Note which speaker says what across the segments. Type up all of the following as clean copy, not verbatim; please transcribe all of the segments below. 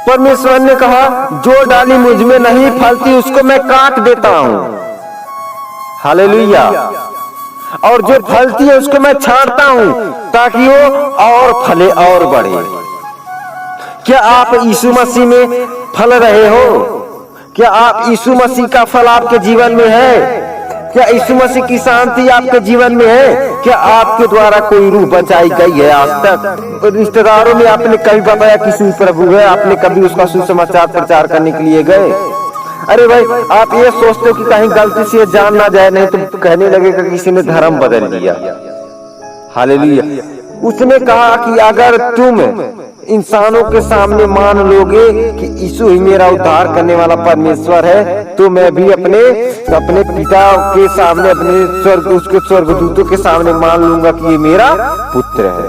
Speaker 1: परमेश्वर ने कहा जो डाली मुझ में नहीं फलती उसको मैं काट देता हूं। हालेलुया। और जो फलती है उसको मैं छांटता हूं ताकि वो और फले और बढ़े। क्या आप यीशु मसीह में फल रहे हो? क्या आप यीशु मसीह का फल आपके जीवन में है? क्या यीशु मसीह की शांति आपके जीवन में है? क्या आपके द्वारा कोई रूह बचाई गई है आज तक? रिश्तेदारों में आपने कभी बताया कि प्रभु है? आपने कभी उसका सुसमाचार प्रचार करने के लिए गए? अरे भाई, आप ये सोचते हो कि कहीं गलती से जान ना जाए, नहीं तो कहने लगेगा किसी ने धर्म बदल दिया। हालेलुया। उसने कहा कि अगर तुम इंसानों के सामने मान लोगे कि यीशु ही मेरा उद्धार करने वाला परमेश्वर है, तो मैं भी अपने पिता के सामने, अपने उसके स्वर्गदूतों के सामने मान लूंगा कि ये मेरा पुत्र है।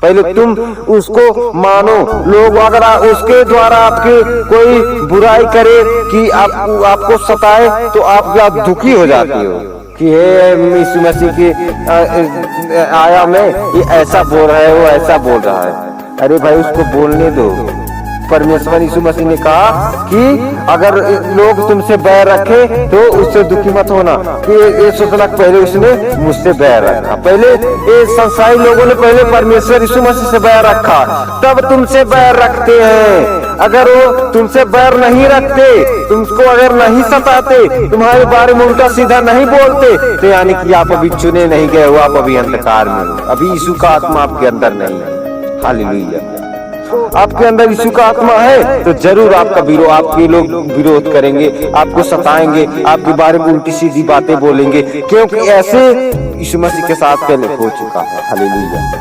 Speaker 1: पहले तुम उसको मानो। लोग अगर उसके द्वारा आपके कोई बुराई करे कि आपको सताए, तो आप दुखी हो जाती हो कि हे यीशु मसीह के आया मैं, ये ऐसा बोल रहा है, वो ऐसा बोल रहा है। अरे भाई, उसको बोलने दो। परमेश्वर यीशु मसीह ने कहा कि अगर लोग तुमसे बैर रखे तो उससे दुखी मत होना कि ये सोचना पहले उसने मुझसे बैर रखा। पहले ये संसारी लोगों ने पहले परमेश्वर यीशु मसीह से बैर रखा, तब तुमसे बैर रखते हैं। अगर वो तुमसे बैर नहीं रखते, तुमको अगर नहीं सताते, तुम्हारे बारे में उल्टा सीधा नहीं बोलते, तो यानी कि आप अभी चुने नहीं गए हो, आप अभी अंधकार में हो, अभी यीशु का आत्मा आपके अंदर नहीं है। हालेलुया। आपके अंदर यीशु का आत्मा है तो जरूर आपके लोग विरोध करेंगे, आपको सताएंगे, आपके बारे में उल्टी सीधी बातें बोलेंगे, क्योंकि ऐसे यीशु मसीह के साथ पहले हो चुका है। हालेलुया।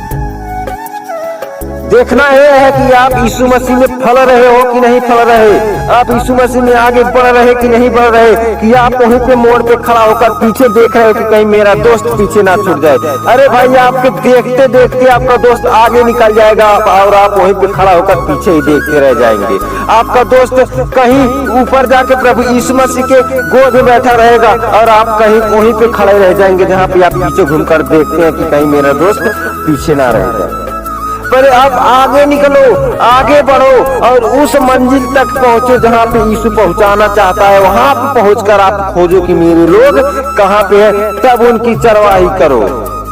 Speaker 1: देखना यह है कि आप यीशु मसीह में फल रहे हो कि नहीं फल रहे, आप यीशु मसीह में आगे बढ़ रहे कि नहीं बढ़ रहे, कि आप वहीं पे मोड़ पे खड़ा होकर पीछे देख रहे हो कि कहीं मेरा दोस्त पीछे ना छूट जाए। अरे भाई, आपके देखते देखते आपका दोस्त आगे निकल जाएगा और आप वहीं पे खड़ा होकर पीछे ही देखते रह जाएंगे। आपका दोस्त कहीं ऊपर जाके प्रभु यीशु मसीह के गोद में बैठा रहेगा और आप कहीं वहीं पे खड़े रह जाएंगे जहाँ पे आप पीछे घूमकर देखते हैं कि कहीं मेरा दोस्त पीछे ना रह जाए। पर आप आगे निकलो, आगे बढ़ो और उस मंजिल तक पहुंचो जहाँ पे यीशु पहुंचाना चाहता है। वहां पे पहुंचकर आप खोजो कि मेरे लोग कहाँ पे है, तब उनकी चरवाही करो।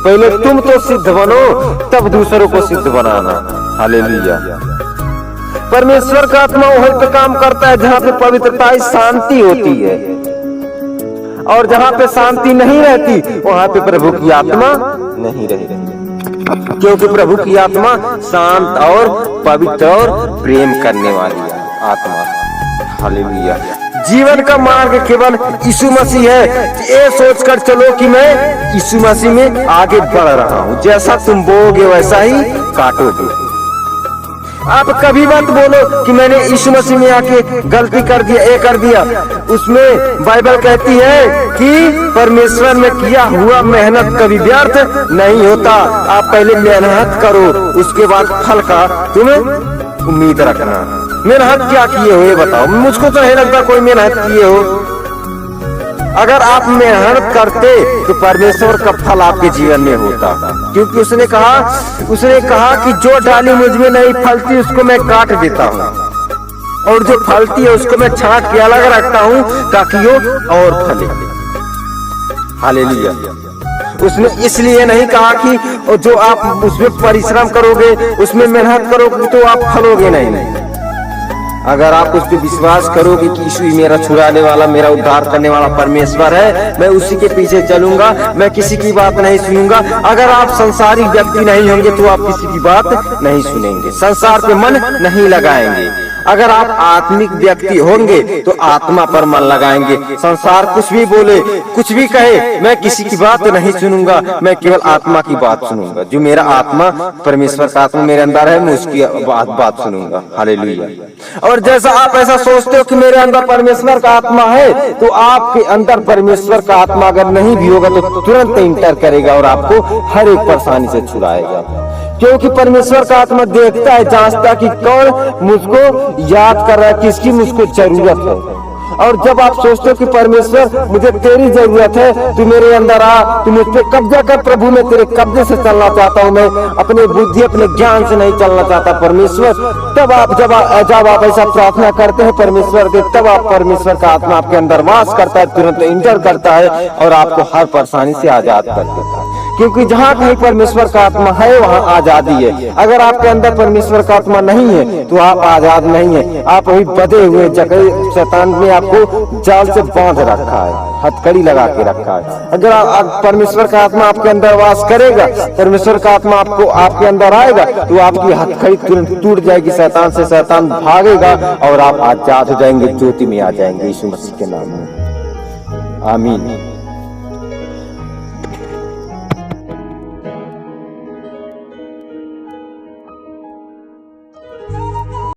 Speaker 1: पहले तुम तो सिद्ध बनो, तब दूसरों को सिद्ध बनाना। हालेलुया। परमेश्वर का आत्मा वहीं पे काम करता है जहाँ पे पवित्रता, शांति होती है, और जहाँ पे शांति नहीं रहती वहां पे प्रभु की आत्मा नहीं रहती, क्योंकि प्रभु की आत्मा शांत और पवित्र और प्रेम करने वाली आत्मा। हालेलुया। जीवन का मार्ग केवल यीशु मसीह है। ये सोचकर चलो कि मैं यीशु मसीह में आगे बढ़ रहा हूँ। जैसा तुम बोओगे वैसा ही काटोगे। आप कभी मत बोलो कि मैंने यीशु मसीह में आके गलती कर दिया, ये कर दिया। उसमें बाइबल कहती है कि परमेश्वर में किया हुआ मेहनत कभी व्यर्थ नहीं होता। आप पहले मेहनत करो, उसके बाद फल का तुम्हें उम्मीद रखना। मेहनत क्या किए हो ये बताओ, मुझको तो नहीं लगता कोई मेहनत किए हो। अगर आप मेहनत करते तो परमेश्वर का फल आपके जीवन में होता, क्योंकि उसने कहा कि जो डाली मुझ में नहीं फलती उसको मैं काट देता हूँ, और जो फलती है उसको मैं छांट के अलग रखता हूँ ताकि वो और फले। हालेलुया। उसने इसलिए नहीं कहा कि जो आप उसमें परिश्रम करोगे, उसमें मेहनत करोगे तो आप फलोगे नहीं। अगर आप उस पर विश्वास करोगे कि यीशु ही मेरा छुड़ाने वाला, मेरा उद्धार करने वाला परमेश्वर है, मैं उसी के पीछे चलूंगा, मैं किसी की बात नहीं सुनूंगा। अगर आप संसारिक व्यक्ति नहीं होंगे तो आप किसी की बात नहीं सुनेंगे, संसार पे मन नहीं लगाएंगे। अगर आप आत्मिक व्यक्ति होंगे तो आत्मा पर मन लगाएंगे। संसार कुछ भी बोले, कुछ भी कहे, मैं किसी की बात नहीं सुनूंगा, मैं केवल आत्मा की बात सुनूंगा। जो मेरा आत्मा, परमेश्वर का आत्मा मेरे अंदर है, मैं उसकी बात सुनूंगा। हालेलुया। और जैसा आप ऐसा सोचते हो कि मेरे अंदर परमेश्वर का आत्मा है, तो आपके अंदर परमेश्वर का आत्मा अगर नहीं भी होगा तो तुरंत इंटर करेगा और आपको हर एक परेशानी से छुड़ाएगा। क्योंकि परमेश्वर का आत्मा देखता है, जांचता कि कौन मुझको याद कर रहा है, किसकी मुझको जरूरत है। और जब आप सोचते हो कि परमेश्वर मुझे तेरी जरूरत है, तू मेरे अंदर आ, तू मुझ पे कब्जा कर प्रभु, मैं तेरे कब्जे से चलना चाहता हूँ, मैं अपने बुद्धि अपने ज्ञान से नहीं चलना चाहता परमेश्वर। तब आप जब आप ऐसा प्रार्थना करते हैं परमेश्वर के, तब आप परमेश्वर का आत्मा आपके अंदर वास करता है, तुरंत इंटर करता है और आपको हर परेशानी से आजाद कर देता है। क्योंकि जहाँ कहीं परमेश्वर का आत्मा है वहाँ आजादी है। अगर आपके अंदर परमेश्वर का आत्मा नहीं है तो आप आजाद नहीं है, आप वही बधे हुए जगह शैतान ने आपको जाल से बांध रखा है, हथकड़ी लगा के रखा है। अगर परमेश्वर का आत्मा आपके अंदर वास करेगा, परमेश्वर का आत्मा आपको आपके अंदर आएगा तो आपकी हथकड़ी तुरंत टूट जाएगी शैतान से, शैतान भागेगा और आप आजाद हो जाएंगे, ज्योति में आ जाएंगे यीशु मसीह के नाम में। आमीन।